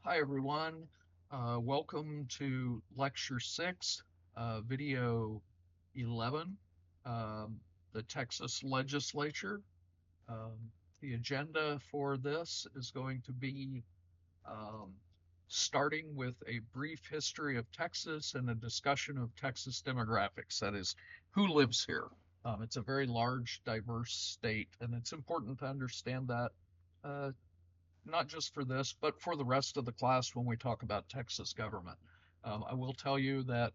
Hi everyone. Welcome to Lecture 6, Video 11, the Texas Legislature. Um, the agenda for this is going to be um, starting with a brief history of Texas and a discussion of Texas demographics. That is, who lives here. It's a very large, diverse state, and it's important to understand that uh, not just for this, but for the rest of the class when we talk about Texas government. I will tell you that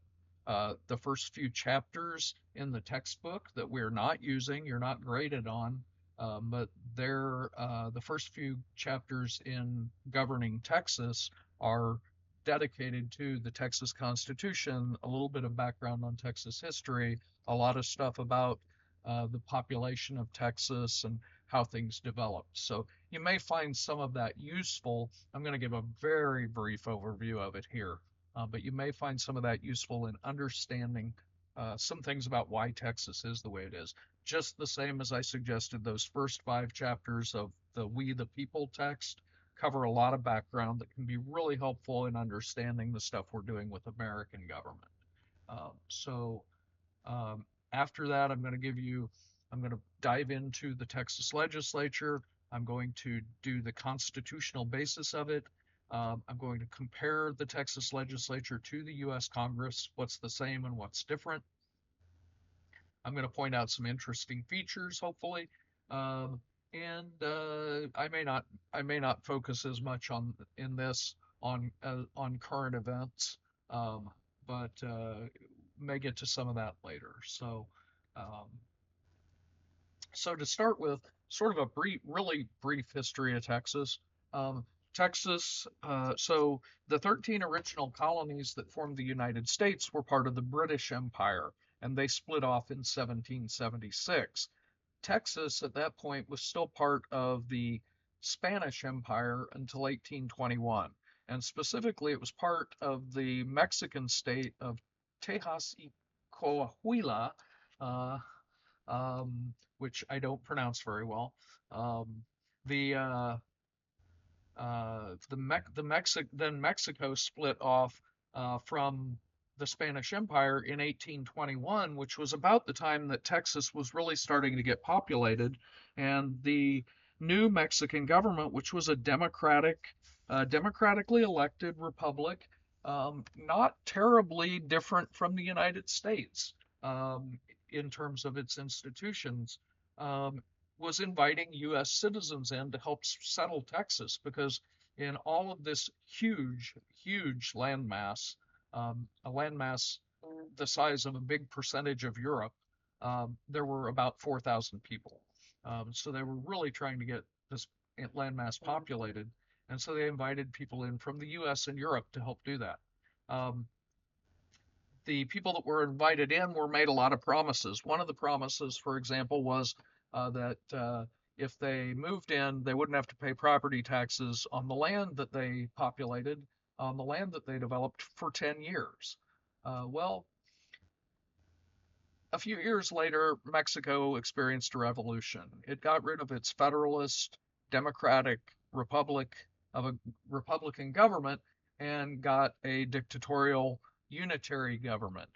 the first few chapters in the textbook that we're not using, you're not graded on, but they're the first few chapters in governing Texas are dedicated to the Texas Constitution, a little bit of background on Texas history, a lot of stuff about the population of Texas and how things developed. So you may find some of that useful. I'm going to give a very brief overview of it here, but you may find some of that useful in understanding some things about why Texas is the way it is. Just the same as I suggested, those first 5 chapters of the We the People text cover a lot of background that can be really helpful in understanding the stuff we're doing with American government. So um, After that, I'm going to dive into the Texas legislature. I'm going to do the constitutional basis of it. I'm going to compare the Texas legislature to the U.S. Congress, what's the same and what's different. I'm going to point out some interesting features, hopefully, um, and I may not focus as much on in this on current events, um, but may get to some of that later. Um, so to start with, sort of a really brief history of Texas. Um, Texas, so the 13 original colonies that formed the United States were part of the British Empire, and they split off in 1776. Texas at that point was still part of the Spanish Empire until 1821, and specifically it was part of the Mexican state of Tejas y Coahuila, uh, which I don't pronounce very well. Um, the then Mexico split off from the Spanish Empire in 1821, which was about the time that Texas was really starting to get populated, and the new Mexican government, which was a democratically elected republic, not terribly different from the United States um, in terms of its institutions, um, was inviting U.S. citizens in to help settle Texas because in all of this huge landmass, a landmass the size of a big percentage of Europe, there were about 4,000 people. So they were really trying to get this landmass populated. And so they invited people in from the US and Europe to help do that. Um, the people that were invited in were made a lot of promises. One of the promises, for example, was that if they moved in, they wouldn't have to pay property taxes on the land that they populated, on the land that they developed for 10 years. Well, a few years later, Mexico experienced a revolution. It got rid of its federalist, democratic republic of a Republican government and got a dictatorial unitary government.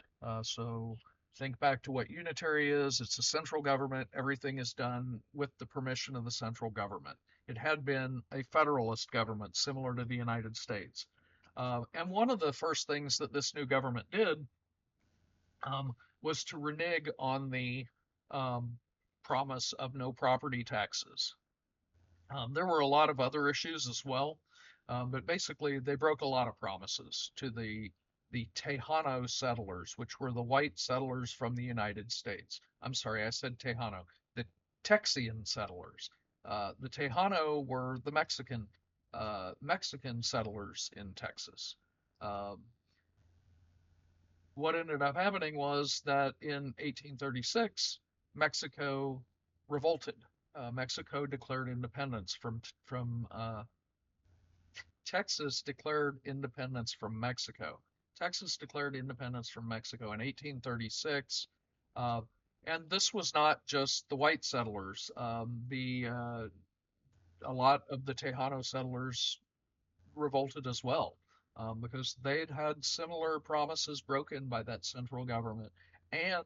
So think back to what unitary is. It's a central government. Everything is done with the permission of the central government. It had been a federalist government similar to the United States. And one of the first things that this new government did um, was to renege on the um, promise of no property taxes. There were a lot of other issues as well, but basically they broke a lot of promises to the Tejano settlers, which were the white settlers from the United States. I'm sorry, I said Tejano. The Texian settlers. The Tejano were the Mexican settlers in Texas. Um, what ended up happening was that in 1836, Mexico revolted. Mexico declared independence from Texas declared independence from Mexico. Texas declared independence from Mexico in 1836, uh, and this was not just the white settlers. The A lot of the Tejano settlers revolted as well, because they'd had similar promises broken by that central government. And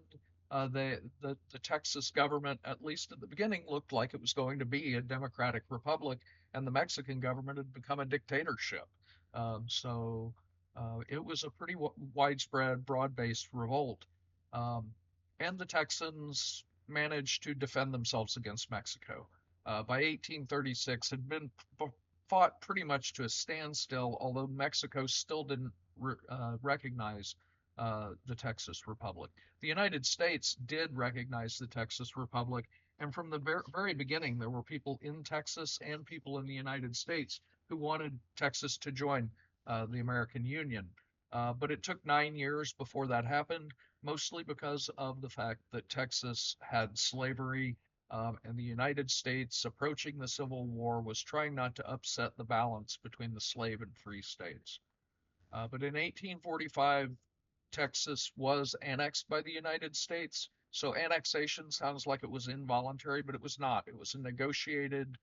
the Texas government, at least at the beginning, looked like it was going to be a democratic republic, and the Mexican government had become a dictatorship. It was a pretty widespread, broad-based revolt. Um, and the Texans managed to defend themselves against Mexico. By 1836, had been fought pretty much to a standstill, although Mexico still didn't recognize the Texas Republic. The United States did recognize the Texas Republic, and from the very beginning, there were people in Texas and people in the United States who wanted Texas to join the American Union. But it took 9 years before that happened, mostly because of the fact that Texas had slavery, and the United States, approaching the Civil War, was trying not to upset the balance between the slave and free states. But in 1845, Texas was annexed by the United States. So annexation sounds like it was involuntary, but it was not. It was a negotiated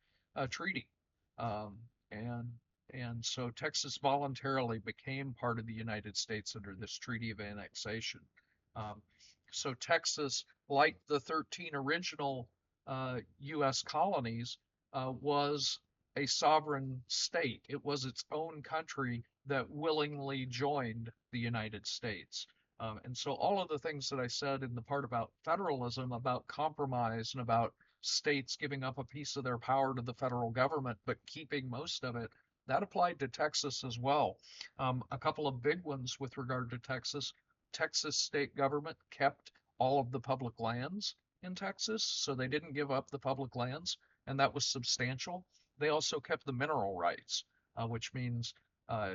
treaty. Um, and and so Texas voluntarily became part of the United States under this treaty of annexation. Um, so Texas, like the 13 original U.S. colonies, was a sovereign state. It was its own country that willingly joined the United States. And so all of the things that I said in the part about federalism, about compromise, and about states giving up a piece of their power to the federal government, but keeping most of it, that applied to Texas as well. A couple of big ones with regard to Texas. Texas state government kept all of the public lands in Texas, so they didn't give up the public lands, and that was substantial. They also kept the mineral rights, which means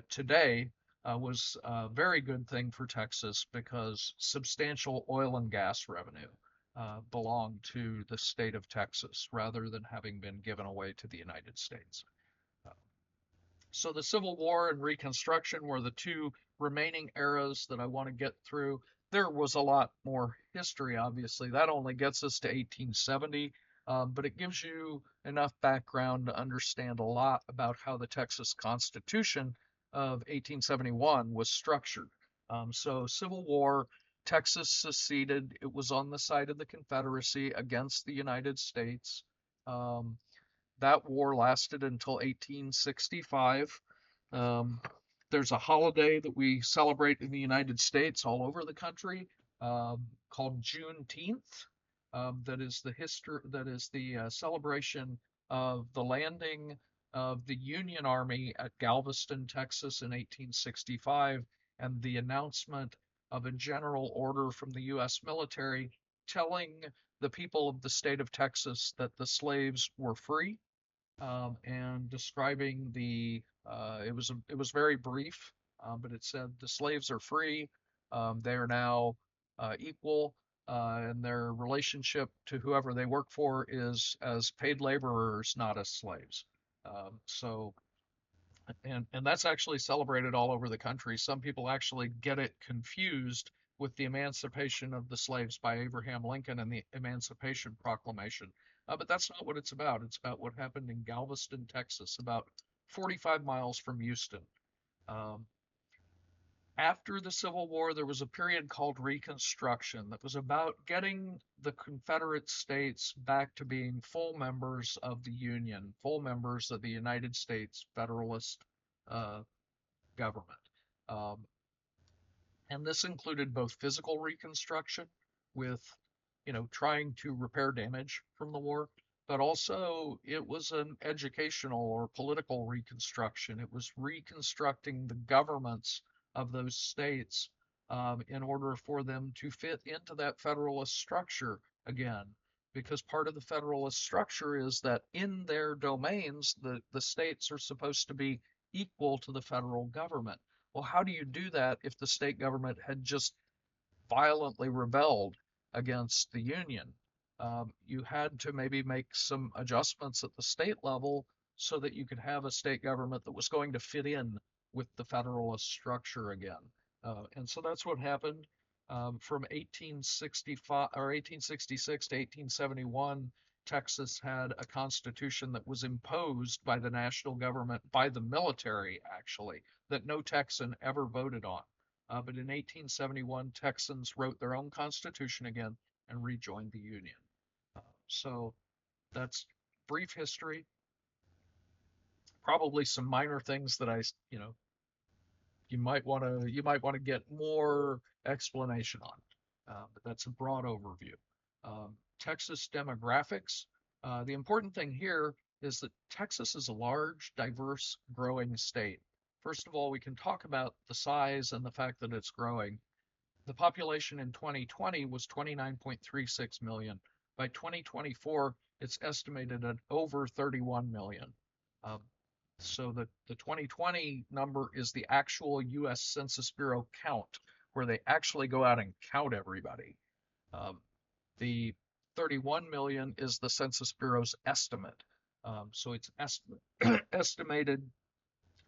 today was a very good thing for Texas because substantial oil and gas revenue belonged to the state of Texas rather than having been given away to the United States. Uh, so the Civil War and Reconstruction were the two remaining eras that I want to get through. There was a lot more history, obviously. That only gets us to 1870, but it gives you enough background to understand a lot about how the Texas Constitution of 1871 was structured. So, Civil War, Texas seceded. It was on the side of the Confederacy against the United States. Um, that war lasted until 1865. Um, there's a holiday that we celebrate in the United States all over the country, called Juneteenth. That is the celebration of the landing of the Union Army at Galveston, Texas in 1865, and the announcement of a general order from the U.S. military telling the people of the state of Texas that the slaves were free, and describing it was very brief, but it said the slaves are free. They are now equal, and their relationship to whoever they work for is as paid laborers, not as slaves. So and that's actually celebrated all over the country. Some people actually get it confused with the emancipation of the slaves by Abraham Lincoln and the Emancipation Proclamation. But that's not what it's about. It's about what happened in Galveston, Texas, about 45 miles from Houston. Um, After the Civil War, there was a period called Reconstruction that was about getting the Confederate States back to being full members of the Union, full members of the United States Federalist uh, government. Um, and this included both physical reconstruction with, trying to repair damage from the war, but also it was an educational or political reconstruction. It was reconstructing the governments of those states, in order for them to fit into that federalist structure again. Because part of the federalist structure is that in their domains, the states are supposed to be equal to the federal government. Well, how do you do that if the state government had just violently rebelled against the Union? You had to maybe make some adjustments at the state level so that you could have a state government that was going to fit in with the federalist structure again. And so that's what happened, from 1865 or 1866 to 1871. Texas had a constitution that was imposed by the national government, by the military actually, that no Texan ever voted on. But in 1871, Texans wrote their own constitution again and rejoined the Union. So that's brief history. Probably some minor things that you might want to get more explanation on, but that's a broad overview. Texas demographics. The important thing here is that Texas is a large, diverse, growing state. First of all, we can talk about the size and the fact that it's growing. The population in 2020 was 29.36 million. By 2024, it's estimated at over 31 million. Um, so the 2020 number is the actual U.S. Census Bureau count, where they actually go out and count everybody. Um, the 31 million is the Census Bureau's estimate. So it's estimated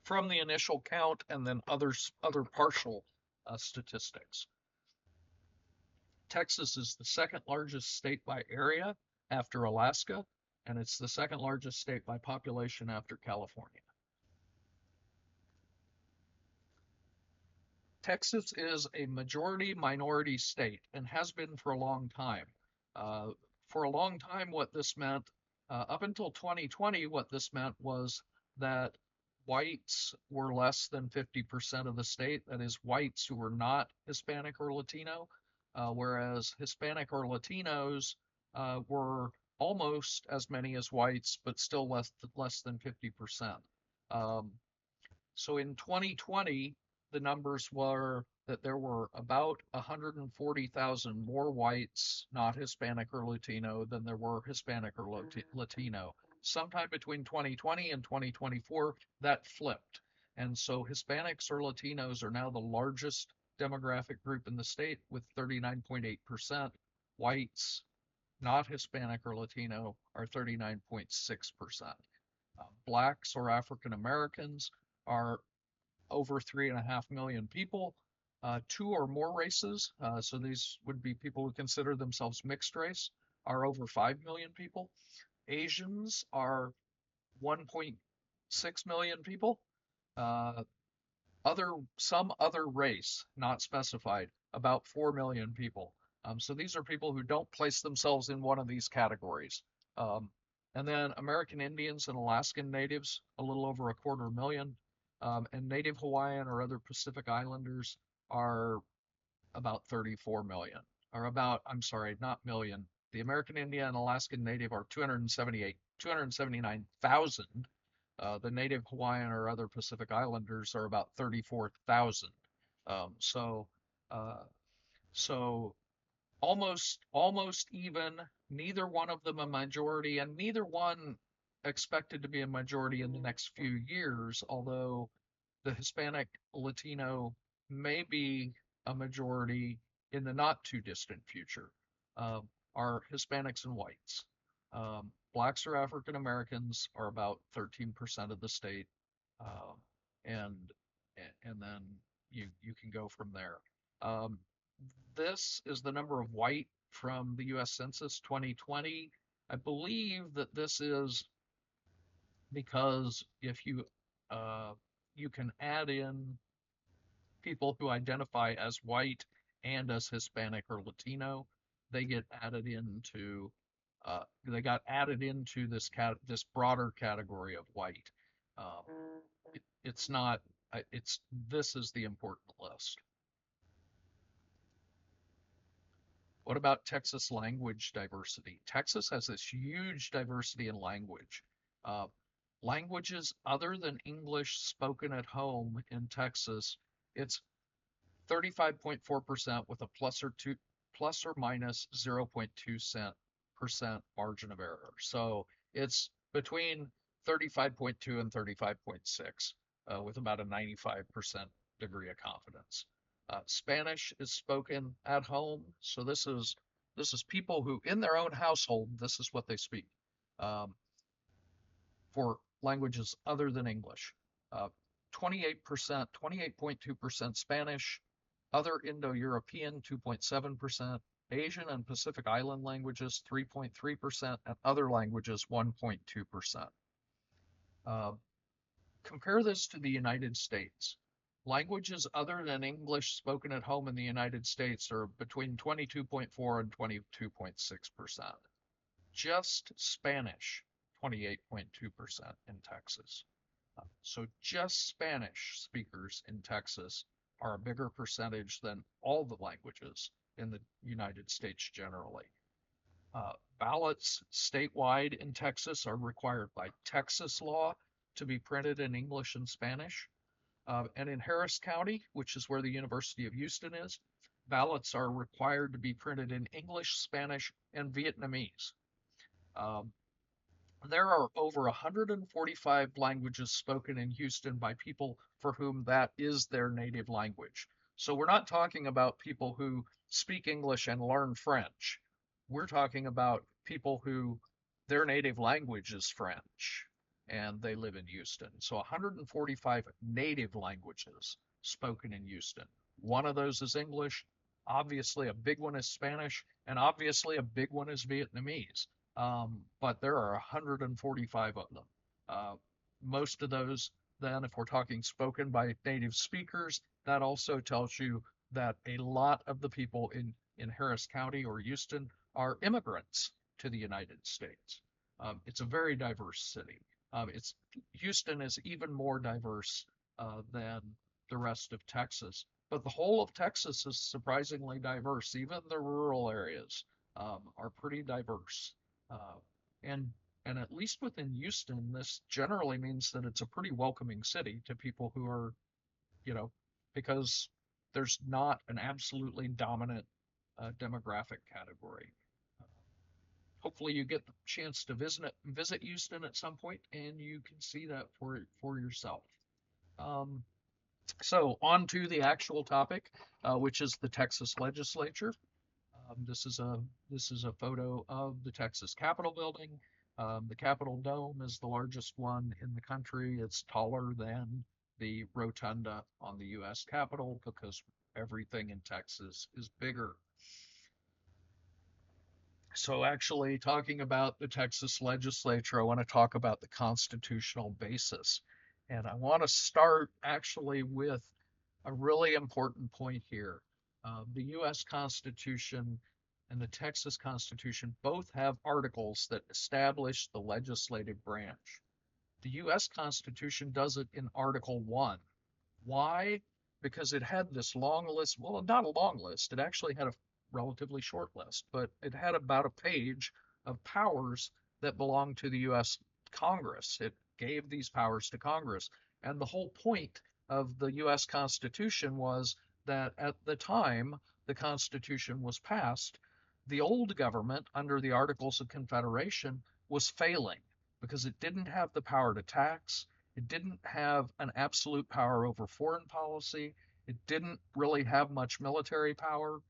from the initial count and then other partial statistics. Texas is the second largest state by area after Alaska, and it's the second largest state by population after California. Texas is a majority minority state and has been for a long time. Uh, for a long time, what this meant, up until 2020, what this meant was that whites were less than 50% of the state. That is, whites who were not Hispanic or Latino, whereas Hispanic or Latinos were almost as many as whites, but still less than 50%. Um, so in 2020, the numbers were that there were about 140,000 more whites, not Hispanic or Latino, than there were Hispanic or Latino. Sometime between 2020 and 2024, that flipped. And so Hispanics or Latinos are now the largest demographic group in the state with 39.8%. Whites, not Hispanic or Latino, are 39.6%. Blacks or African Americans are over 3.5 million people. Two or more races, so these would be people who consider themselves mixed race, are over 5 million people. Asians are 1.6 million people. Uh, some other race, not specified, about 4 million people. So these are people who don't place themselves in one of these categories. Um, and then American Indians and Alaskan Natives, a little over 250,000. And Native Hawaiian or other Pacific Islanders are about 34 million, or about, I'm sorry, not million. The American Indian and Alaskan Native are 279,000. The Native Hawaiian or other Pacific Islanders are about 34,000. Um, so, uh, so almost even. Neither one of them a majority, and neither one expected to be a majority in the next few years. Although the Hispanic Latino may be a majority in the not too distant future, uh, are Hispanics and whites. Blacks or African Americans are about 13% of the state, um, and and then you can go from there. Um, this is the number of white from the U.S. Census 2020. I believe that this is because if you can add in people who identify as white and as Hispanic or Latino, they got added into this broader category of white. Um, it's not it's This is the important list. What about Texas language diversity? Texas has this huge diversity in language. Uh, Languages other than English spoken at home in Texas, it's 35.4% with a plus or minus 0.2% margin of error. So it's between 35.2 and 35.6 with about a 95% degree of confidence. Spanish is spoken at home, so this is people who in their own household this is what they speak um, for languages other than English. 28%, 28.2% Spanish, other Indo-European 2.7%, Asian and Pacific Island languages 3.3%, and other languages 1.2%. Uh, Compare this to the United States. Languages other than English spoken at home in the United States are between 22.4 and 22.6%. Just Spanish, 28.2% in Texas. So just Spanish speakers in Texas are a bigger percentage than all the languages in the United States generally. Ballots statewide in Texas are required by Texas law to be printed in English and Spanish. And in Harris County, which is where the University of Houston is, ballots are required to be printed in English, Spanish, and Vietnamese. Um, there are over 145 languages spoken in Houston by people for whom that is their native language. So we're not talking about people who speak English and learn French. We're talking about people who their native language is French and they live in Houston. So 145 native languages spoken in Houston. One of those is English. Obviously, a big one is Spanish, and obviously, a big one is Vietnamese. But there are 145 of them. Uh, Most of those, then, if we're talking spoken by native speakers, that also tells you that a lot of the people in Harris County or Houston are immigrants to the United States. It's a very diverse city. It's Houston is even more diverse than the rest of Texas, but the whole of Texas is surprisingly diverse. Even the rural areas are pretty diverse. Uh, and and at least within Houston, this generally means that it's a pretty welcoming city to people who are, you know, because there's not an absolutely dominant demographic category. Hopefully, you get the chance to visit Houston at some point, and you can see that for yourself. Um, so on to the actual topic, which is the Texas Legislature. This is a photo of the Texas Capitol building. The Capitol Dome is the largest one in the country. It's taller than the rotunda on the U.S. Capitol because everything in Texas is bigger. So actually talking about the Texas legislature, I want to talk about the constitutional basis. And I want to start actually with a really important point here. The U.S. Constitution and the Texas Constitution both have articles that establish the legislative branch. The U.S. Constitution does it in Article 1. Why? Because it had this long list. Well, not a long list. It actually had a relatively short list, but it had about a page of powers that belonged to the U.S. Congress. It gave these powers to Congress. And the whole point of the U.S. Constitution was that at the time the Constitution was passed, the old government under the Articles of Confederation was failing because it didn't have the power to tax, it didn't have an absolute power over foreign policy. It didn't really have much military power,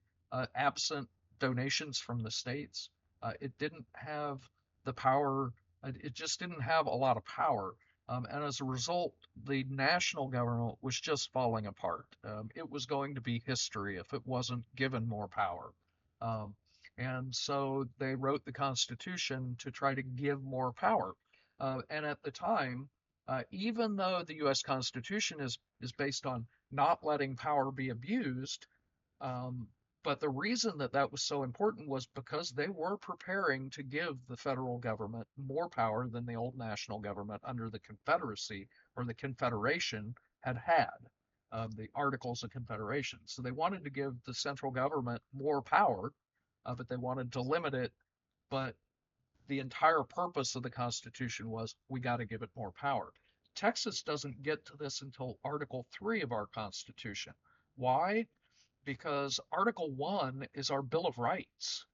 absent donations from the states. It didn't have the power, it just didn't have a lot of power. And as a result, the national government was just falling apart. It was going to be history if it wasn't given more power. Um, and so they wrote the Constitution to try to give more power. And at the time, even though the U.S. Constitution is based on not letting power be abused, um, but the reason that that was so important was because they were preparing to give the federal government more power than the old national government under the Confederacy or the Confederation had had, the Articles of Confederation. So they wanted to give the central government more power, but they wanted to limit it. But the entire purpose of the Constitution was we got to give it more power. Texas doesn't get to this until Article 3 of our Constitution. Why? Because Article 1 is our Bill of Rights.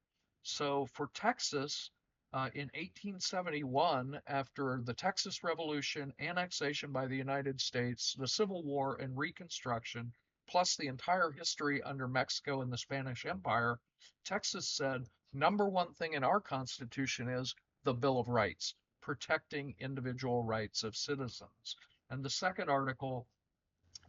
So for Texas, in 1871, after the Texas Revolution, annexation by the United States, the Civil War, and Reconstruction, plus the entire history under Mexico and the Spanish Empire, Texas said, number one thing in our Constitution is the Bill of Rights, protecting individual rights of citizens. And the second article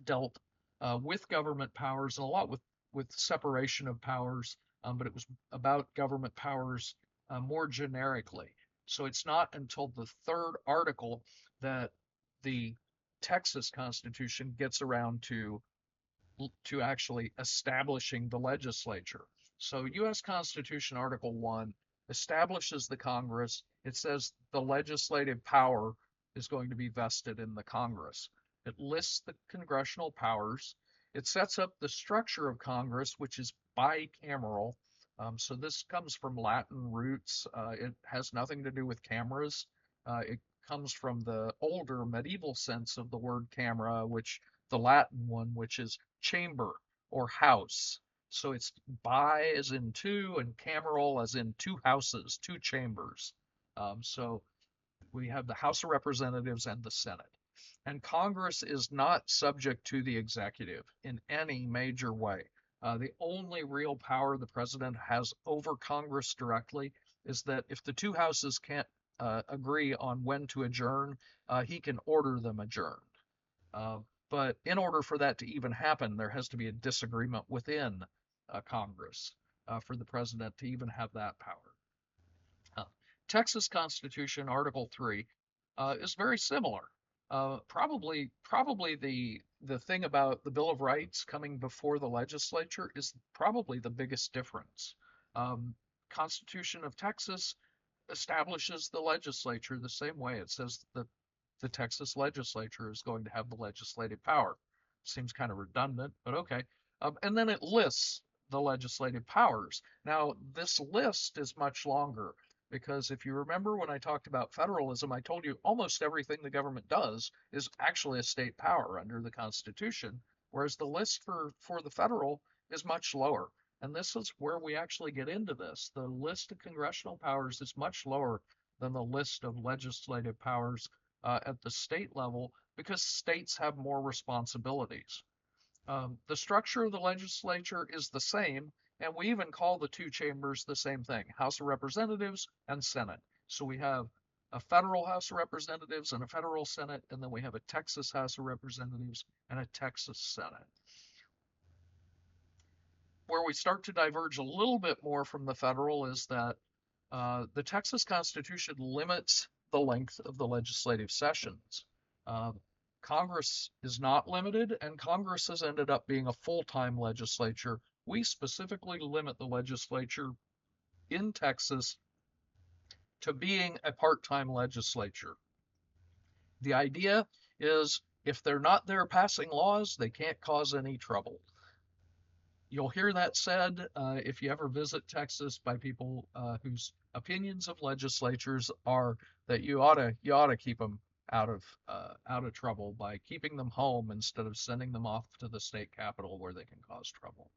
dealt with government powers and a lot with separation of powers. but it was about government powers more generically. So it's not until the third article that the Texas Constitution gets around to actually establishing the legislature. So U.S. Constitution Article 1 establishes the Congress. It says the legislative power is going to be vested in the Congress. It lists the congressional powers. It sets up the structure of Congress, which is bicameral. So this comes from Latin roots. It has nothing to do with cameras. It comes from the older medieval sense of the word camera, which the Latin one, which is chamber or house. So it's bi as in two and cameral as in two houses, two chambers. So we have the House of Representatives and the Senate. And Congress is not subject to the executive in any major way. The only real power the president has over Congress directly is that if the two houses can't agree on when to adjourn, he can order them adjourned. Uh, but in order for that to even happen, there has to be a disagreement within Congress for the president to even have that power. Uh, Texas Constitution, Article 3, is very similar. Probably the thing about the Bill of Rights coming before the legislature is probably the biggest difference. Um, Constitution of Texas establishes the legislature the same way. It says that the Texas legislature is going to have the legislative power. Seems kind of redundant, but okay. And then it lists the legislative powers. Now, this list is much longer because if you remember when I talked about federalism, I told you almost everything the government does is actually a state power under the Constitution, whereas the list for the federal is much lower. And this is where we actually get into this. The list of congressional powers is much lower than the list of legislative powers at the state level because states have more responsibilities. The structure of the legislature is the same, and we even call the two chambers the same thing, House of Representatives and Senate. So we have a federal House of Representatives and a federal Senate, and then we have a Texas House of Representatives and a Texas Senate. Where we start to diverge a little bit more from the federal is that the Texas Constitution limits the length of the legislative sessions. Uh, Congress is not limited, and Congress has ended up being a full-time legislature. We specifically limit the legislature in Texas to being a part-time legislature. The idea is if they're not there passing laws, they can't cause any trouble. You'll hear that said if you ever visit Texas by people whose opinions of legislatures are that you ought to keep them out of trouble by keeping them home instead of sending them off to the state capitol where they can cause trouble.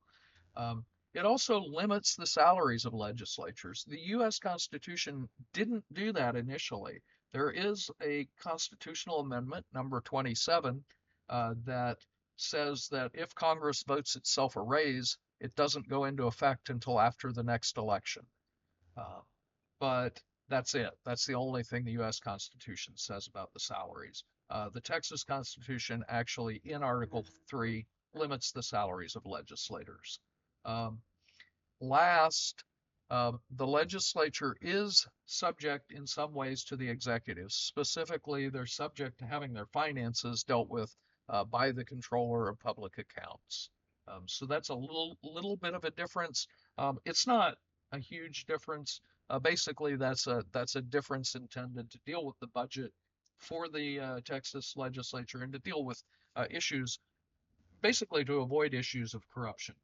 Um, it also limits the salaries of legislatures. The U.S. Constitution didn't do that initially. There is a constitutional amendment, number 27, that says that if Congress votes itself a raise, it doesn't go into effect until after the next election. Uh, but that's it. That's the only thing the U.S. Constitution says about the salaries. The Texas Constitution actually, in Article 3, limits the salaries of legislators. Um, Last, the legislature is subject in some ways to the executive. Specifically, they're subject to having their finances dealt with by the controller of public accounts. So that's a little bit of a difference. It's not a huge difference. Basically, that's a difference intended to deal with the budget for the Texas legislature and to deal with issues, basically to avoid issues of corruption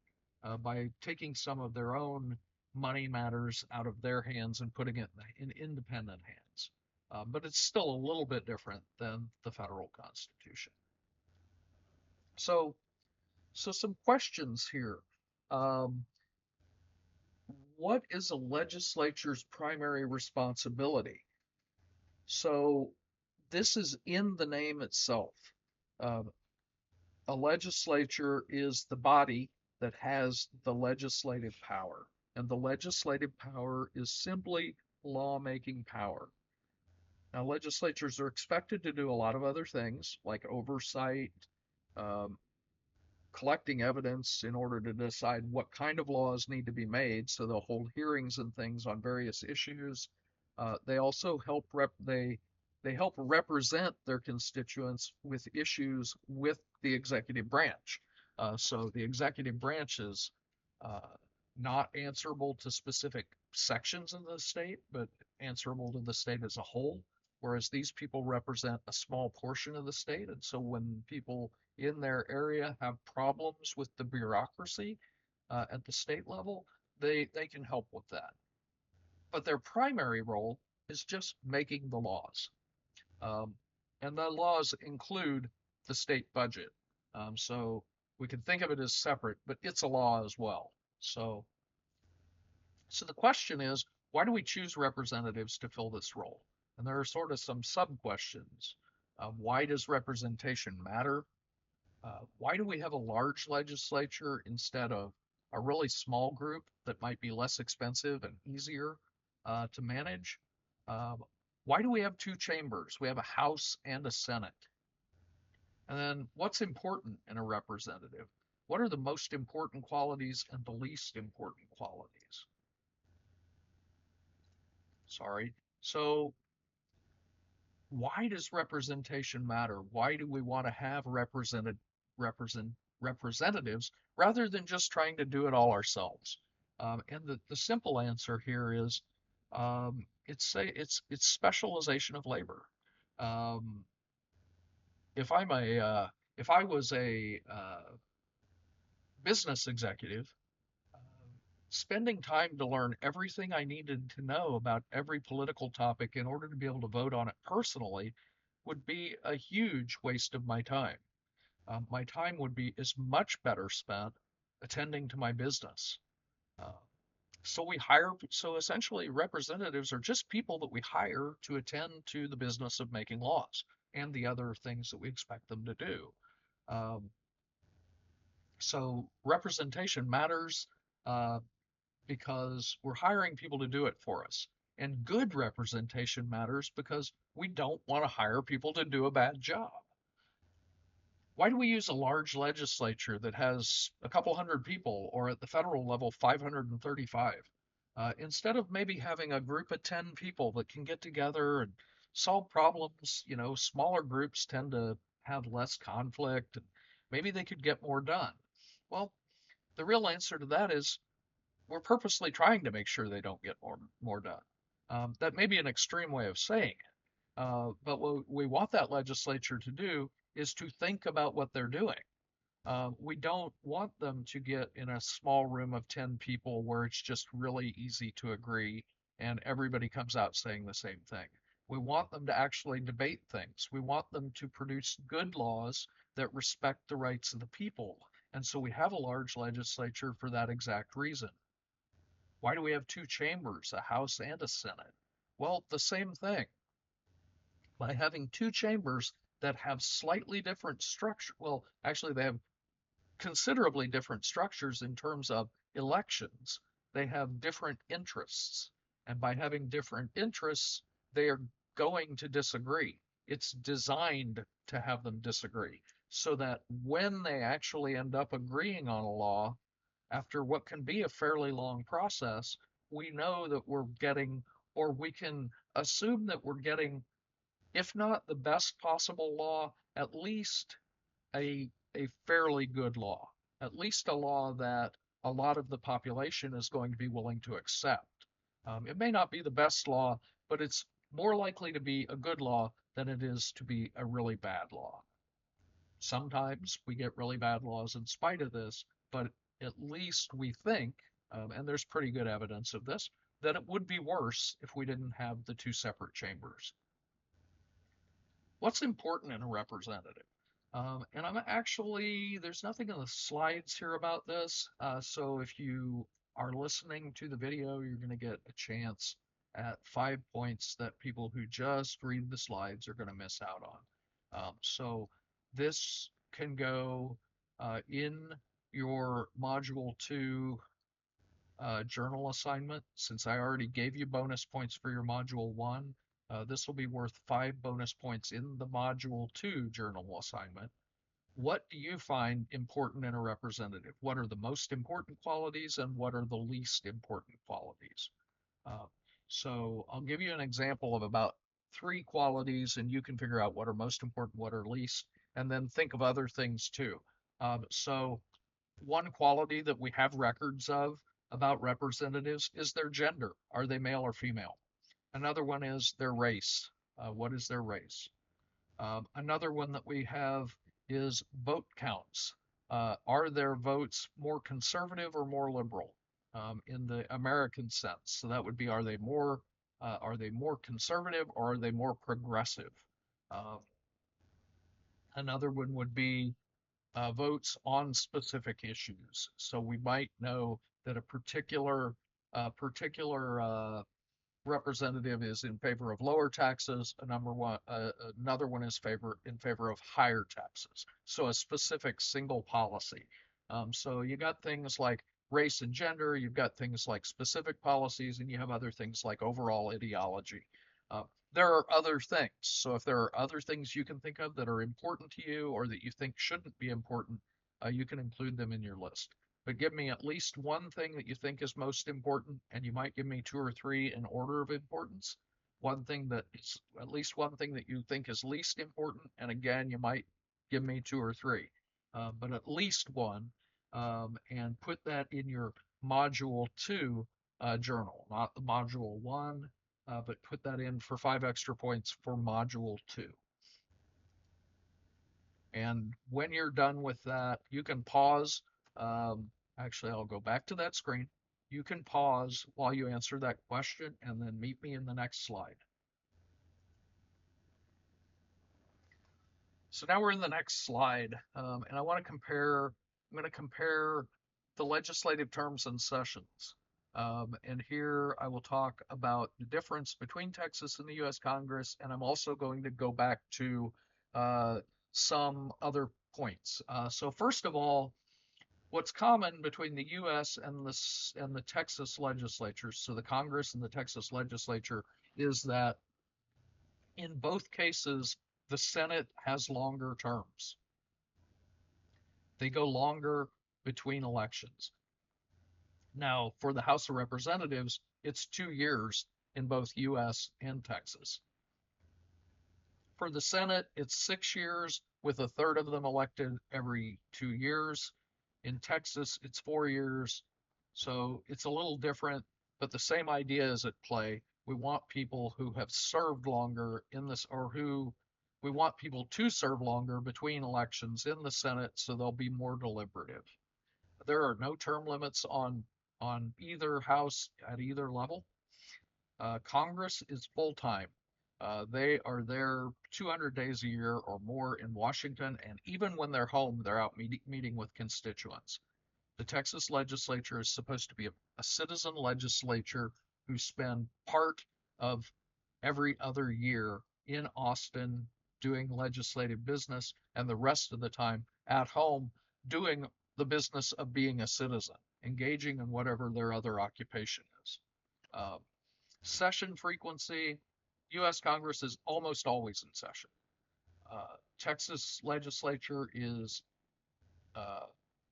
by taking some of their own money matters out of their hands and putting it in independent hands. But it's still a little bit different than the federal Constitution. So, so some questions here. Um, what is a legislature's primary responsibility? So this is in the name itself. Uh, a legislature is the body that has the legislative power, and the legislative power is simply lawmaking power. Now, legislatures are expected to do a lot of other things like oversight, um, collecting evidence in order to decide what kind of laws need to be made. So they'll hold hearings and things on various issues. They also they help represent their constituents with issues with the executive branch. So the executive branch is uh, not answerable to specific sections of the state, but answerable to the state as a whole. Whereas these people represent a small portion of the state. And so when people in their area have problems with the bureaucracy at the state level, they can help with that. But their primary role is just making the laws. Um, and the laws include the state budget. So we can think of it as separate, but it's a law as well. So the question is, why do we choose representatives to fill this role? And there are sort of some sub-questions. Why does representation matter? Why do we have a large legislature instead of a really small group that might be less expensive and easier to manage? Um, why do we have two chambers? We have a House and a Senate. And then what's important in a representative? What are the most important qualities and the least important qualities? Sorry. So why does representation matter? Why do we want to have represent representatives rather than just trying to do it all ourselves? And the simple answer here is it's specialization of labor. Um, if I'm a if I was a business executive, uh, spending time to learn everything I needed to know about every political topic in order to be able to vote on it personally would be a huge waste of my time. My time would be is much better spent attending to my business. Uh, so essentially, representatives are just people that we hire to attend to the business of making laws and the other things that we expect them to do. Um, so representation matters uh, because we're hiring people to do it for us. And good representation matters because we don't want to hire people to do a bad job. Why do we use a large legislature that has a couple hundred people, or at the federal level, 535, instead of maybe having a group of 10 people that can get together and solve problems? You know, smaller groups tend to have less conflict and maybe they could get more done. Well, the real answer to that is we're purposely trying to make sure they don't get more done. That may be an extreme way of saying it, but what we want that legislature to do is to think about what they're doing. We don't want them to get in a small room of 10 people where it's just really easy to agree and everybody comes out saying the same thing. We want them to actually debate things. We want them to produce good laws that respect the rights of the people. And so we have a large legislature for that exact reason. Why do we have two chambers, a House and a Senate? Well, the same thing. By having two chambers that have slightly different structure, well, actually, they have considerably different structures in terms of elections. They have different interests. And by having different interests, they are going to disagree. It's designed to have them disagree so that when they actually end up agreeing on a law, after what can be a fairly long process, we know that we're getting, or we can assume that we're getting, if not the best possible law, at least a fairly good law, at least a law that a lot of the population is going to be willing to accept. It may not be the best law, but it's more likely to be a good law than it is to be a really bad law. Sometimes we get really bad laws in spite of this, but at least we think, and there's pretty good evidence of this, that it would be worse if we didn't have the two separate chambers. What's important in a representative? And I'm actually, there's nothing in the slides here about this. So if you are listening to the video, you're going to get a chance at 5 points that people who just read the slides are going to miss out on. So this can go in your Module 2 journal assignment. Since I already gave you bonus points for your Module 1, this will be worth 5 bonus points in the Module 2 journal assignment. What do you find important in a representative? What are the most important qualities and what are the least important qualities? Uh, so I'll give you an example of about three qualities, and you can figure out what are most important, what are least, and then think of other things too. So one quality that we have records of about representatives is their gender. Are they male or female? Another one is their race. What is their race? Another one that we have is vote counts. Are their votes more conservative or more liberal in the American sense? So that would be, are they more conservative or are they more progressive? Uh, Another one would be votes on specific issues. So we might know that a particular representative is in favor of lower taxes. Another one is in favor of higher taxes. So a specific single policy. So you got things like race and gender, you've got things like specific policies, and you have other things like overall ideology. Uh, there are other things. So if there are other things you can think of that are important to you or that you think shouldn't be important, you can include them in your list. But give me at least one thing that you think is most important, and you might give me two or three in order of importance. One thing that is at least one thing that you think is least important, and again, you might give me two or three, but at least one, and put that in your module two journal, not the module one, but put that in for 5 extra points for module two. And when you're done with that, you can pause. Actually, I'll go back to that screen. You can pause while you answer that question and then meet me in the next slide. So now we're in the next slide, and I'm going to compare the legislative terms and sessions. And here I will talk about the difference between Texas and the U.S. Congress, and I'm also going to go back to uh, some other points. So first of all, what's common between the U.S. and the Texas legislatures, so the Congress and the Texas legislature, is that in both cases, the Senate has longer terms. They go longer between elections. Now, for the House of Representatives, it's 2 years in both US and Texas. For the Senate, it's 6 years, with a third of them elected every 2 years. In Texas, it's 4 years. So it's a little different, but the same idea is at play. We want people who have served longer in this, or who we want people to serve longer between elections in the Senate, so they'll be more deliberative. There are no term limits on either house at either level. Congress is full time. They are there 200 days a year or more in Washington, and even when they're home, they're out meeting with constituents. The Texas legislature is supposed to be a citizen legislature who spend part of every other year in Austin doing legislative business, and the rest of the time at home doing the business of being a citizen, engaging in whatever their other occupation is. Uh, Session frequency, U.S. Congress is almost always in session. Texas legislature is uh,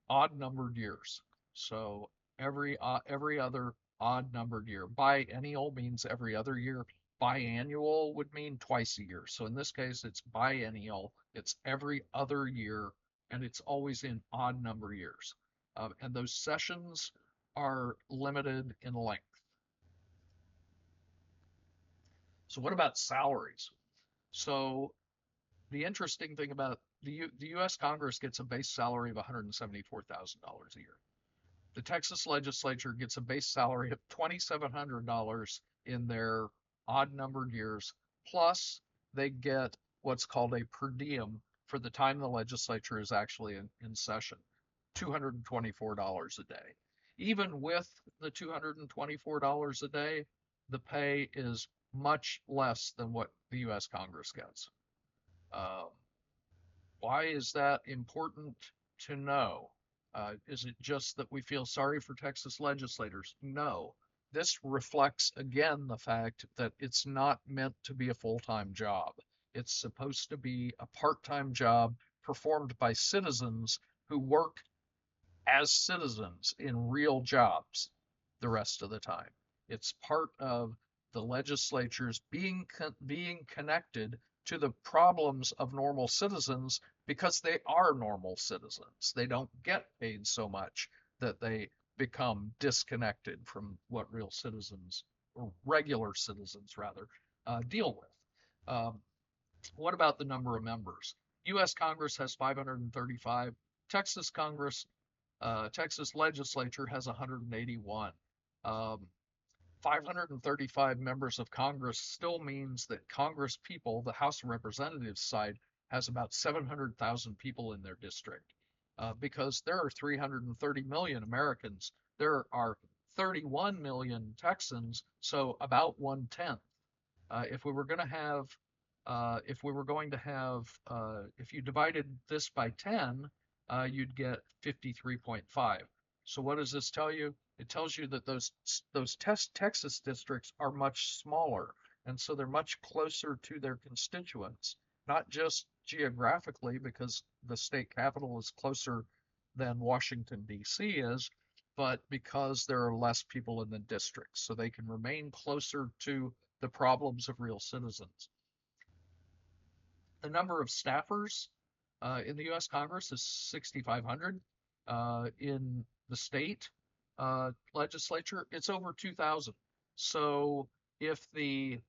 odd numbered years. So every other odd numbered year. Biennial means every other year. Biannual would mean twice a year. So in this case, it's biennial. It's every other year, and it's always in odd number years. And those sessions are limited in length. So what about salaries? So the interesting thing about the U.S. Congress gets a base salary of $174,000 a year. The Texas legislature gets a base salary of $2,700 in their odd numbered years, plus they get what's called a per diem for the time the legislature is actually in session, $224 a day. Even with the $224 a day, the pay is much less than what the U.S. Congress gets. Um, why is that important to know? Is it just that we feel sorry for Texas legislators? No. This reflects again the fact that it's not meant to be a full time job. It's supposed to be a part time job performed by citizens who work as citizens in real jobs the rest of the time. It's part of the legislatures being connected to the problems of normal citizens because they are normal citizens. They don't get paid so much that they become disconnected from what real citizens, or regular citizens rather, deal with. What about the number of members? U.S. Congress has 535. Texas Congress Texas legislature has 181. 535 members of Congress still means that Congress people, the House of Representatives side, has about 700,000 people in their district. Because there are 330 million Americans, there are 31 million Texans, so about 1/10. If we were going to have, if we were going to have, if you divided this by 10, you'd get 53.5. So what does this tell you? It tells you that those Texas districts are much smaller, and so they're much closer to their constituents, not just geographically because the state capital is closer than Washington, D.C. is, but because there are less people in the districts, so they can remain closer to the problems of real citizens. The number of staffers in the U.S. Congress is 6,500. In the state legislature, it's over 2,000. So if the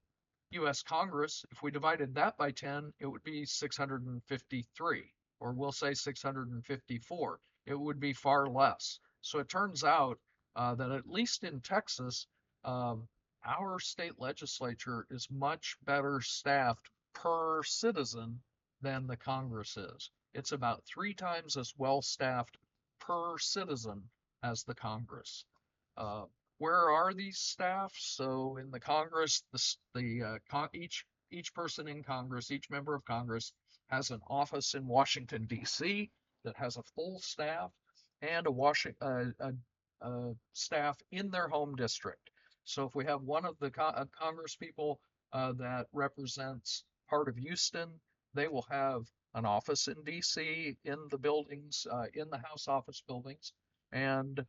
U.S. Congress, if we divided that by 10, it would be 653, or we'll say 654. It would be far less. So it turns out that at least in Texas, our state legislature is much better staffed per citizen than the Congress is. It's about 3 times as well staffed per citizen as the Congress. Uh, where are these staff? So in the Congress, each person in Congress, each member of Congress has an office in Washington D.C. that has a full staff and a staff in their home district. So if we have one of the Congress people that represents part of Houston, they will have an office in D.C. in the buildings, in the House office buildings, and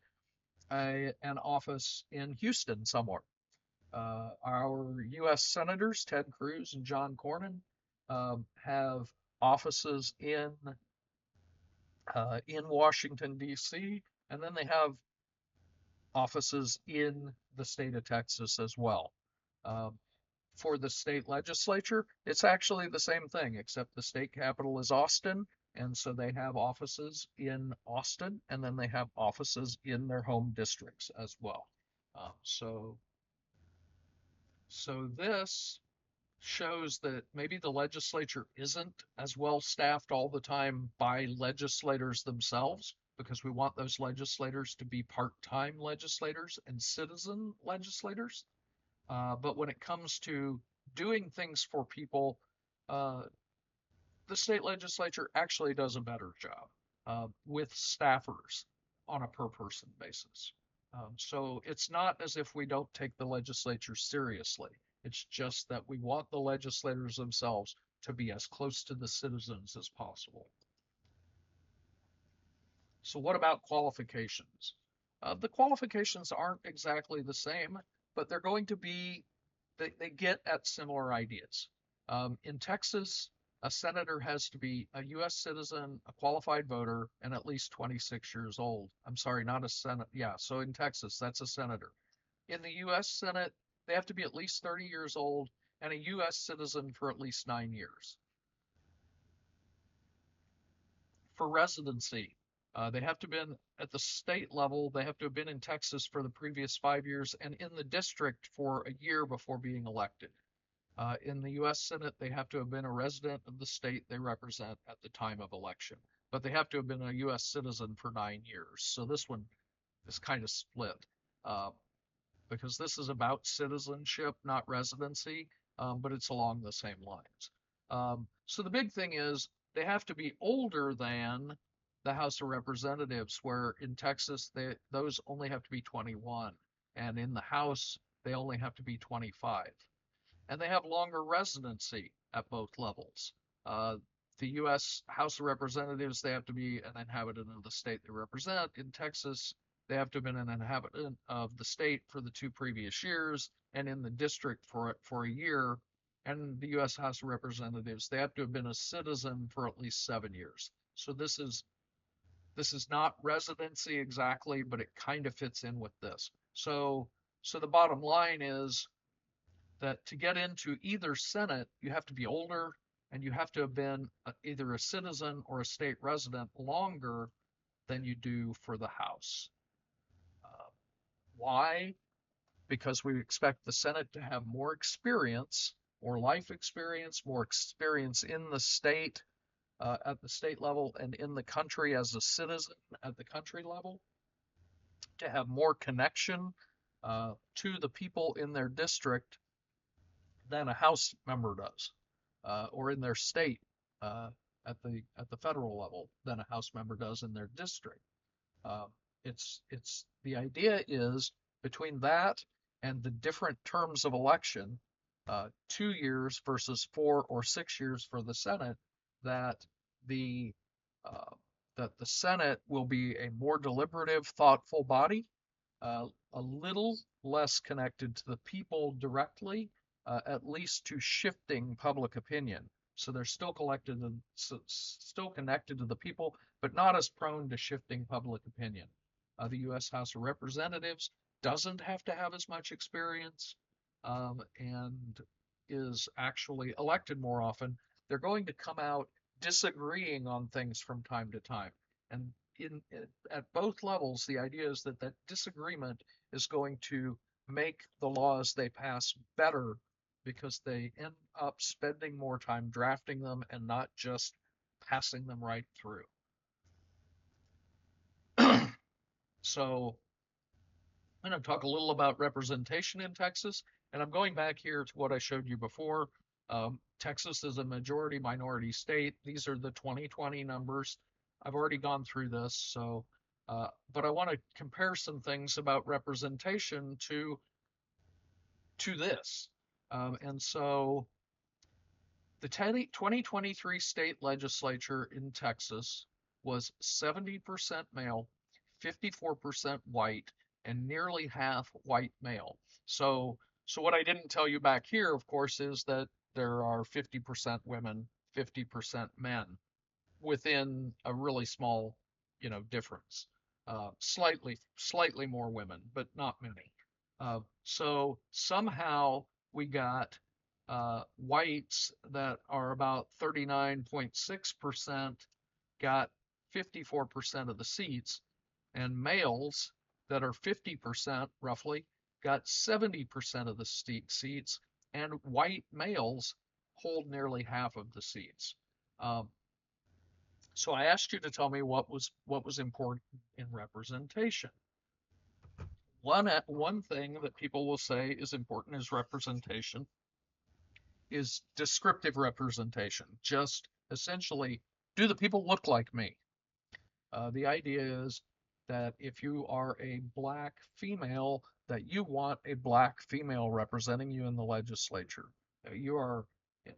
an office in Houston somewhere. Our U.S. Senators, Ted Cruz and John Cornyn, have offices in Washington, D.C., and then they have offices in the state of Texas as well. Um, for the state legislature, it's actually the same thing, except the state capital is Austin, and so they have offices in Austin, and then they have offices in their home districts as well. So this shows that maybe the legislature isn't as well staffed all the time by legislators themselves, because we want those legislators to be part-time legislators and citizen legislators. But when it comes to doing things for people, uh, the state legislature actually does a better job with staffers on a per person basis. So it's not as if we don't take the legislature seriously. It's just that we want the legislators themselves to be as close to the citizens as possible. So what about qualifications? The qualifications aren't exactly the same, but they're going to be, they get at similar ideas. In Texas, a senator has to be a U.S. citizen, a qualified voter, and at least 26 years old. I'm sorry, not a senate. Yeah, so in Texas, that's a senator. In the U.S. Senate, they have to be at least 30 years old and a U.S. citizen for at least 9 years. For residency, they have to have been at the state level, they have to have been in Texas for the previous 5 years and in the district for a year before being elected. In the U.S. Senate, they have to have been a resident of the state they represent at the time of election, but they have to have been a U.S. citizen for 9 years. So this one is kind of split because this is about citizenship, not residency, but it's along the same lines. So the big thing is they have to be older than the House of Representatives, where in Texas, those only have to be 21, and in the House, they only have to be 25. And they have longer residency at both levels. the U.S. House of Representatives, they have to be an inhabitant of the state they represent. In Texas, they have to have been an inhabitant of the state for the 2 previous years, and in the district for a year. And the U.S. House of Representatives, they have to have been a citizen for at least 7 years. So this is not residency exactly, but it kind of fits in with this. So the bottom line is that to get into either Senate, you have to be older and you have to have been either a citizen or a state resident longer than you do for the House. Why? Because we expect the Senate to have more experience, more life experience, more experience in the state at the state level and in the country as a citizen at the country level, to have more connection to the people in their district than a House member does, or in their state uh, at the federal level than a House member does in their district. Uh, it's the idea is between that and the different terms of election, 2 years versus 4 or 6 years for the Senate, that the uh, that the Senate will be a more deliberative, thoughtful body, a little less connected to the people directly, at least to shifting public opinion. So they're still connected to the people, but not as prone to shifting public opinion. The U.S. House of Representatives doesn't have to have as much experience, and is actually elected more often. They're going to come out disagreeing on things from time to time. And at both levels, the idea is that that disagreement is going to make the laws they pass better because they end up spending more time drafting them and not just passing them right through. So I'm going to talk a little about representation in Texas, and I'm going back here to what I showed you before. Texas is a majority minority state. These are the 2020 numbers. I've already gone through this, so but I want to compare some things about representation to this. And so the 2023 state legislature in Texas was 70% male, 54% white, and nearly half white male. So what I didn't tell you back here, of course, is that there are 50% women, 50% men within a really small, difference. Slightly more women, but not many. So somehow we got whites that are about 39.6% got 54% of the seats, and males that are 50% roughly got 70% of the seats, and white males hold nearly half of the seats. So I asked you to tell me what was important in representation. One thing that people will say is important is representation is descriptive representation. Just essentially, do the people look like me? The idea is that if you are a black female, that you want a black female representing you in the legislature. You are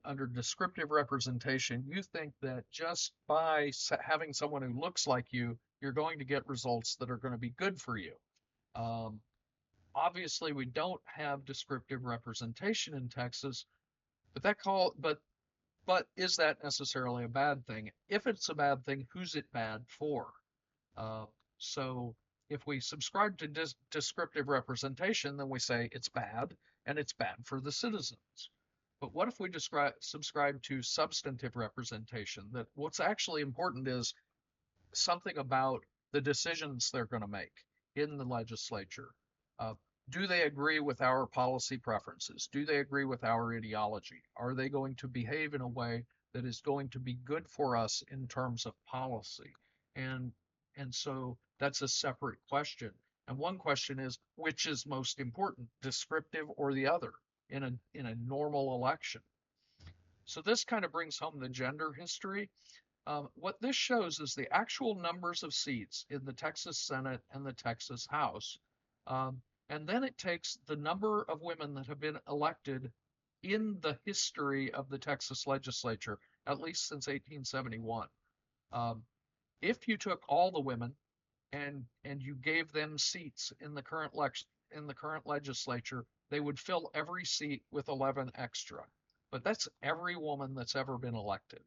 under descriptive representation. You think that just by having someone who looks like you, you're going to get results that are going to be good for you. Obviously, we don't have descriptive representation in Texas, but is that necessarily a bad thing? If it's a bad thing, who's it bad for? So if we subscribe to descriptive representation, then we say it's bad, and it's bad for the citizens. But what if we subscribe to substantive representation, that what's actually important is something about the decisions they're going to make in the legislature? Do they agree with our policy preferences? Do they agree with our ideology? Are they going to behave in a way that is going to be good for us in terms of policy? And so that's a separate question. And one question is, which is most important, descriptive or the other in a normal election? So this kind of brings home the gender history. What this shows is the actual numbers of seats in the Texas Senate and the Texas House. And then it takes the number of women that have been elected in the history of the Texas legislature at least since 1871. Um, if you took all the women and you gave them seats in the current legislature, they would fill every seat with 11 extra. But that's every woman that's ever been elected.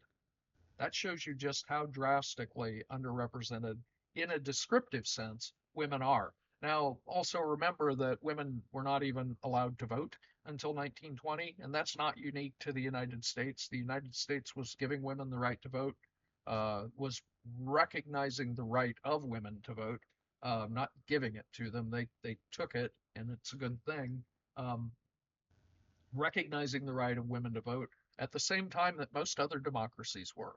That shows you just how drastically underrepresented, in a descriptive sense, women are. Now, also remember that women were not even allowed to vote until 1920, and that's not unique to the United States. The United States was giving women the right to vote, was recognizing the right of women to vote, not giving it to them. They took it, and it's a good thing. Um, Recognizing the right of women to vote at the same time that most other democracies were.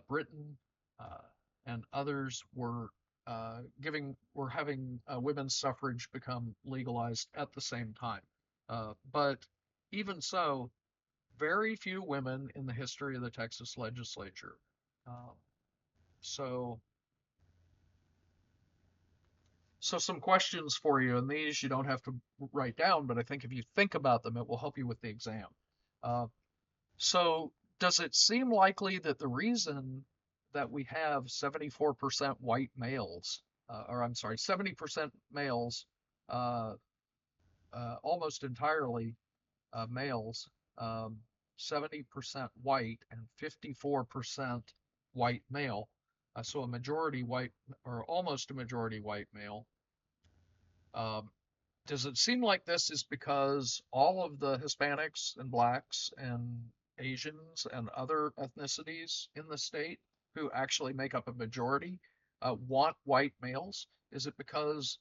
Britain uh, and others were having women's suffrage become legalized at the same time. But even so, very few women in the history of the Texas legislature. Uh, so so some questions for you, and these you don't have to write down, but I think if you think about them, it will help you with the exam. Uh, So, does it seem likely that the reason that we have 74% white males, or I'm sorry, 70% males, uh, almost entirely males, um, 70% white and 54% white male, so a majority white or almost a majority white male, um, does it seem like this is because all of the Hispanics and blacks and Asians and other ethnicities in the state who actually make up a majority want white males? Is it because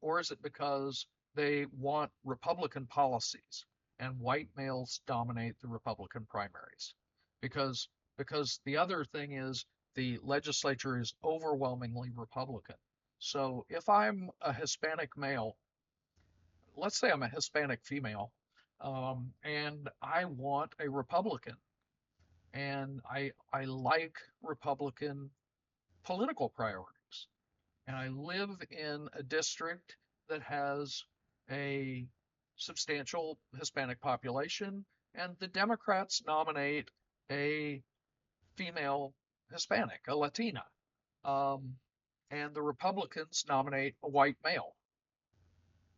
or is it because they want Republican policies and white males dominate the Republican primaries? Because because the other thing is the legislature is overwhelmingly Republican. So if I'm a Hispanic male, let's say I'm a Hispanic female, and I want a Republican, and I like Republican political priorities, and I live in a district that has a substantial Hispanic population, and the Democrats nominate a female Hispanic, a Latina, um, and the Republicans nominate a white male.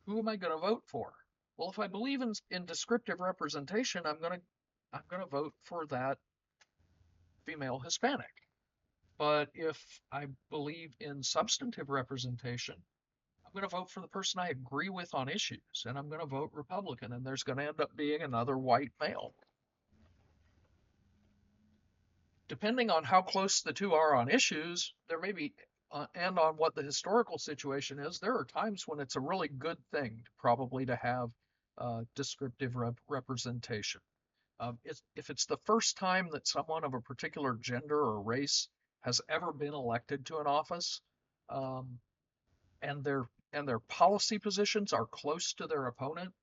Who am I going to vote for? Well, if I believe in descriptive representation, I'm going to vote for that female Hispanic. But if I believe in substantive representation, I'm going to vote for the person I agree with on issues, and I'm going to vote Republican, and there's going to end up being another white male. Depending on how close the two are on issues, there may be, and on what the historical situation is, there are times when it's a really good thing probably to have descriptive representation. If it's the first time that someone of a particular gender or race has ever been elected to an office, um, and their policy positions are close to their opponent,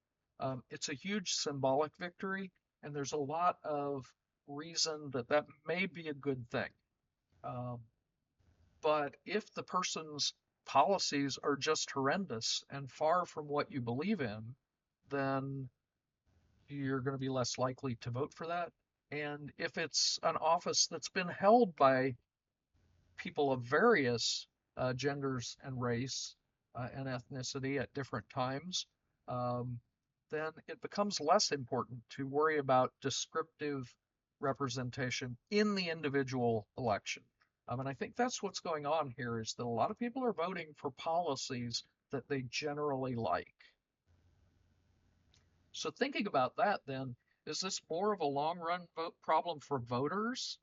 it's a huge symbolic victory, and there's a lot of reason that that may be a good thing. Um, but if the person's policies are just horrendous and far from what you believe in, then you're going to be less likely to vote for that. And if it's an office that's been held by people of various genders and race and ethnicity at different times, um, then it becomes less important to worry about descriptive representation in the individual election. And I think that's what's going on here is that a lot of people are voting for policies that they generally like. So thinking about that, then, is this more of a long run problem for voters,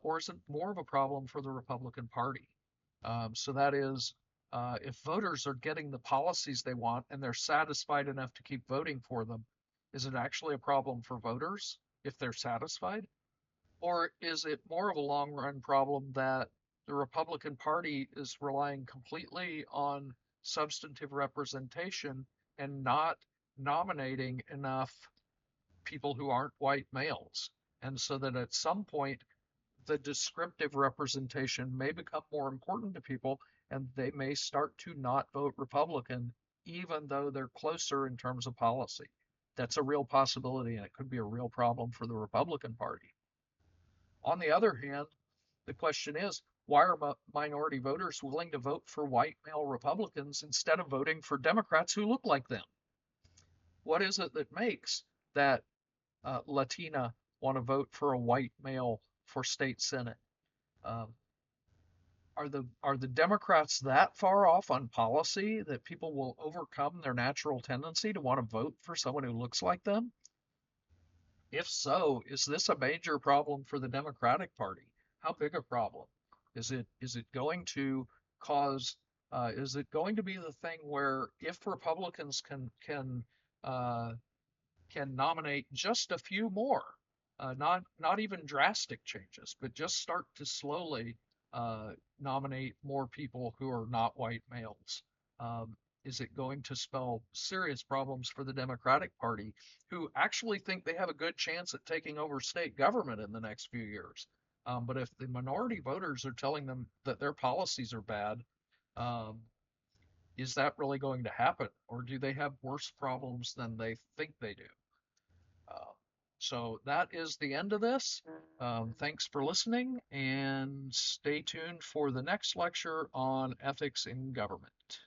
or is it more of a problem for the Republican Party? So that is, if voters are getting the policies they want and they're satisfied enough to keep voting for them, is it actually a problem for voters if they're satisfied? Or is it more of a long run problem that the Republican Party is relying completely on substantive representation and not nominating enough people who aren't white males? And so that at some point, the descriptive representation may become more important to people and they may start to not vote Republican, even though they're closer in terms of policy. That's a real possibility and it could be a real problem for the Republican Party. On the other hand, the question is, why are minority voters willing to vote for white male Republicans instead of voting for Democrats who look like them? What is it that makes that Latina want to vote for a white male for state senate? Um, are the Democrats that far off on policy that people will overcome their natural tendency to want to vote for someone who looks like them? If so, is this a major problem for the Democratic Party? How big a problem? Is it going to cause is it going to be the thing where if Republicans uh, can nominate just a few more, not even drastic changes, but just start to slowly nominate more people who are not white males. Um, is it going to spell serious problems for the Democratic Party, who actually think they have a good chance at taking over state government in the next few years? But if the minority voters are telling them that their policies are bad, um, is that really going to happen? Or do they have worse problems than they think they do? Uh, so that is the end of this. Thanks for listening and stay tuned for the next lecture on ethics in government.